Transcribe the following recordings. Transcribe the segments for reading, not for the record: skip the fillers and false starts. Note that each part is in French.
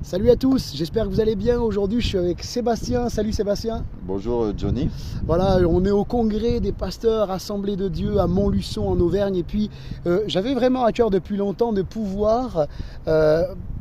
Salut à tous, j'espère que vous allez bien. Aujourd'hui, je suis avec Sébastien. Salut Sébastien. Bonjour Johnny. Voilà, on est au congrès des pasteurs Assemblée de Dieu à Montluçon en Auvergne. Et puis, j'avais vraiment à cœur depuis longtemps de pouvoir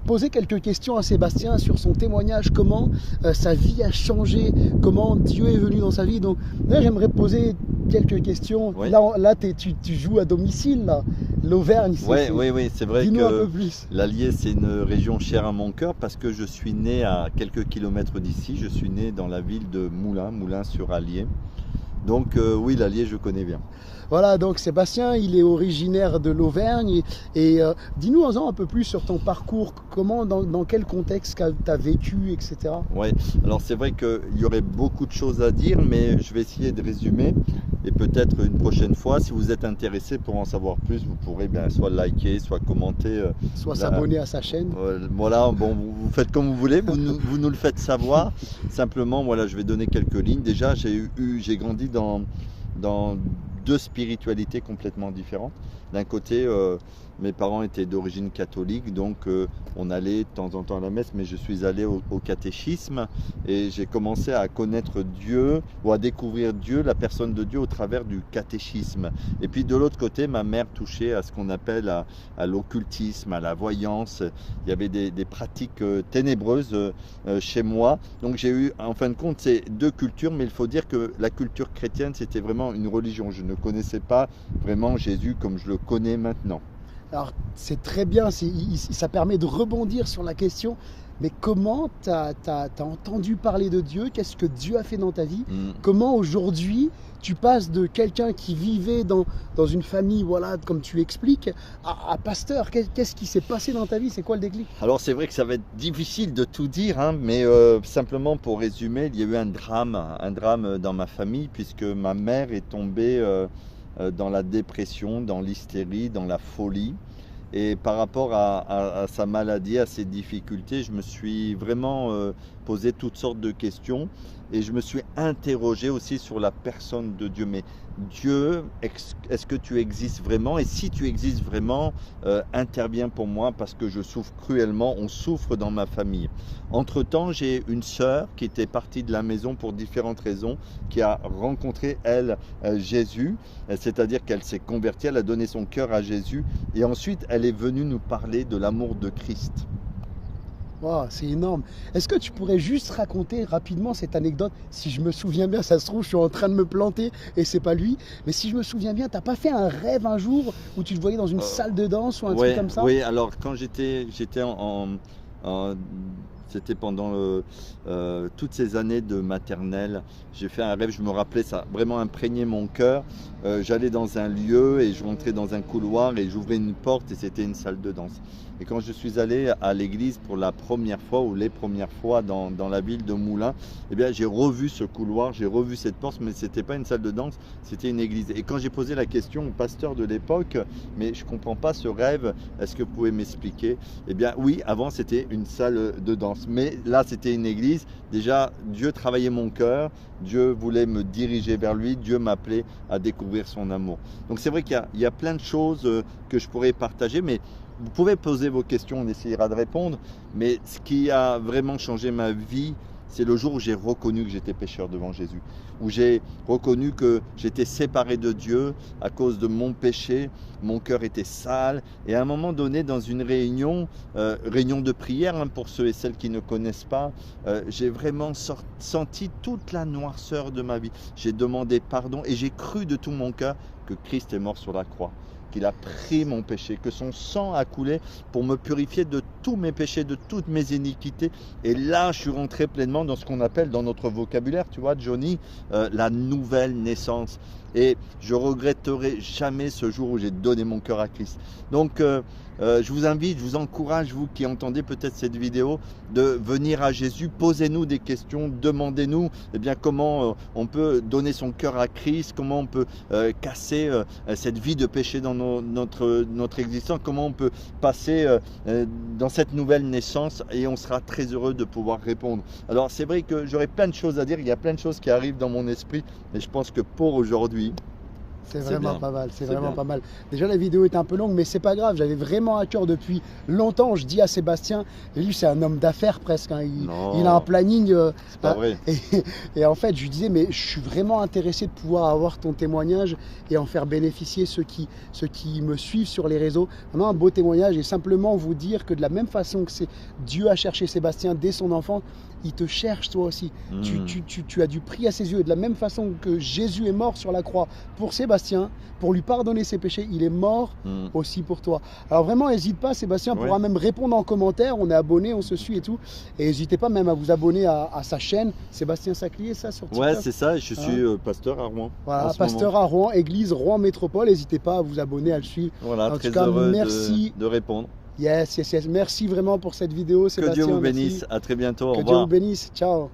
poser quelques questions à Sébastien sur son témoignage, comment sa vie a changé, comment Dieu est venu dans sa vie. Donc, là, j'aimerais poser quelques questions. Oui. Là tu joues à domicile, là. L'Auvergne, Oui, c'est vrai dis-nous un peu que plus. l'Allier, c'est une région chère à mon cœur parce que je suis né à quelques kilomètres d'ici. Je suis né dans la ville de Moulins-sur-Allier. Donc oui, l'Allier, je connais bien. Voilà, donc Sébastien, il est originaire de l'Auvergne et dis-nous un peu plus sur ton parcours, comment, dans quel contexte tu as vécu, etc. Oui, alors c'est vrai qu'il y aurait beaucoup de choses à dire, mais je vais essayer de résumer et peut-être une prochaine fois, si vous êtes intéressé pour en savoir plus, vous pourrez soit liker, soit commenter. Soit s'abonner à sa chaîne. Voilà, bon, vous faites comme vous voulez, vous nous le faites savoir. Simplement, voilà, je vais donner quelques lignes. Déjà, j'ai grandi dans deux spiritualités complètement différentes. D'un côté, mes parents étaient d'origine catholique, donc on allait de temps en temps à la messe, mais je suis allé au catéchisme et j'ai commencé à connaître Dieu ou à découvrir Dieu, la personne de Dieu au travers du catéchisme. Et puis de l'autre côté, ma mère touchait à ce qu'on appelle à l'occultisme, à la voyance. Il y avait des pratiques ténébreuses chez moi. Donc j'ai eu, en fin de compte, ces deux cultures, mais il faut dire que la culture chrétienne, c'était vraiment une religion. Je ne connaissais pas vraiment Jésus comme je le connais maintenant. Alors c'est très bien, ça permet de rebondir sur la question, mais comment tu as entendu parler de Dieu? Qu'est-ce que Dieu a fait dans ta vie? Comment aujourd'hui tu passes de quelqu'un qui vivait dans une famille, voilà, comme tu expliques, à pasteur? Qu'est-ce qui s'est passé dans ta vie? C'est quoi le déclic? Alors c'est vrai que ça va être difficile de tout dire, hein, mais simplement pour résumer, il y a eu un drame dans ma famille, puisque ma mère est tombée dans la dépression, dans l'hystérie, dans la folie. Et par rapport à sa maladie, à ses difficultés, je me suis vraiment posé toutes sortes de questions et je me suis interrogé aussi sur la personne de Dieu. Mais Dieu, est-ce que tu existes vraiment? Et si tu existes vraiment, interviens pour moi parce que je souffre cruellement, on souffre dans ma famille. Entre-temps, j'ai une sœur qui était partie de la maison pour différentes raisons, qui a rencontré, elle, Jésus, c'est-à-dire qu'elle s'est convertie, elle a donné son cœur à Jésus et ensuite elle est venue nous parler de l'amour de Christ. Wow, c'est énorme. Est-ce que tu pourrais juste raconter rapidement cette anecdote? Si je me souviens bien, ça se trouve, je suis en train de me planter et c'est pas lui. Mais si je me souviens bien, t'as pas fait un rêve un jour où tu te voyais dans une salle de danse ou un truc comme ça? Oui, alors quand j'étais c'était pendant toutes ces années de maternelle. J'ai fait un rêve, je me rappelais, ça a vraiment imprégné mon cœur. J'allais dans un lieu et je rentrais dans un couloir et j'ouvrais une porte et c'était une salle de danse. Et quand je suis allé à l'église pour la première fois ou les premières fois dans la ville de Moulins, eh bien j'ai revu ce couloir, j'ai revu cette porte, mais ce n'était pas une salle de danse, c'était une église. Et quand j'ai posé la question au pasteur de l'époque, mais je ne comprends pas ce rêve, est-ce que vous pouvez m'expliquer? Eh bien oui, avant c'était une salle de danse, mais là c'était une église. Déjà, Dieu travaillait mon cœur, Dieu voulait me diriger vers lui, Dieu m'appelait à découvrir son amour. Donc c'est vrai qu'il y a plein de choses que je pourrais partager, mais vous pouvez poser vos questions, on essayera de répondre. Mais ce qui a vraiment changé ma vie, c'est le jour où j'ai reconnu que j'étais pécheur devant Jésus, où j'ai reconnu que j'étais séparé de Dieu à cause de mon péché, mon cœur était sale. Et à un moment donné, dans une réunion de prière, hein, pour ceux et celles qui ne connaissent pas, j'ai vraiment senti toute la noirceur de ma vie. J'ai demandé pardon et j'ai cru de tout mon cœur que Christ est mort sur la croix, qu'il a pris mon péché, que son sang a coulé pour me purifier de tous mes péchés, de toutes mes iniquités. Et là, je suis rentré pleinement dans ce qu'on appelle dans notre vocabulaire, tu vois, Johnny, la nouvelle naissance. Et je regretterai jamais ce jour où j'ai donné mon cœur à Christ. Donc, je vous invite, je vous encourage, vous qui entendez peut-être cette vidéo, de venir à Jésus. Posez-nous des questions, demandez-nous comment on peut donner son cœur à Christ, comment on peut casser cette vie de péché dans notre existence, comment on peut passer dans cette nouvelle naissance, et on sera très heureux de pouvoir répondre. Alors c'est vrai que j'aurais plein de choses à dire, il y a plein de choses qui arrivent dans mon esprit, mais je pense que pour aujourd'hui, C'est vraiment pas mal, c'est vraiment pas mal. Déjà la vidéo est un peu longue, mais c'est pas grave, j'avais vraiment à cœur depuis longtemps. Je dis à Sébastien, et lui c'est un homme d'affaires presque, hein. Il a un planning. C'est pas vrai. Et en fait je lui disais, mais je suis vraiment intéressé de pouvoir avoir ton témoignage et en faire bénéficier ceux qui me suivent sur les réseaux. Vraiment un beau témoignage, et simplement vous dire que de la même façon que Dieu a cherché Sébastien dès son enfance, il te cherche toi aussi. Tu as du prix à ses yeux. Et de la même façon que Jésus est mort sur la croix pour Sébastien, pour lui pardonner ses péchés, il est mort aussi pour toi. Alors vraiment, n'hésite pas, Sébastien pourra même répondre en commentaire. On est abonné, on se suit et tout. Et n'hésitez pas même à vous abonner à sa chaîne, Sébastien Saclier, ça sur TikTok. Ouais, c'est ça, je suis pasteur à Rouen. Voilà, pasteur à Rouen, église Rouen Métropole. N'hésitez pas à vous abonner, à le suivre. Voilà, très heureux de répondre. Yes. Merci vraiment pour cette vidéo, Sébastien. Que Dieu vous bénisse. À très bientôt. Au revoir. Que Dieu vous bénisse. Ciao.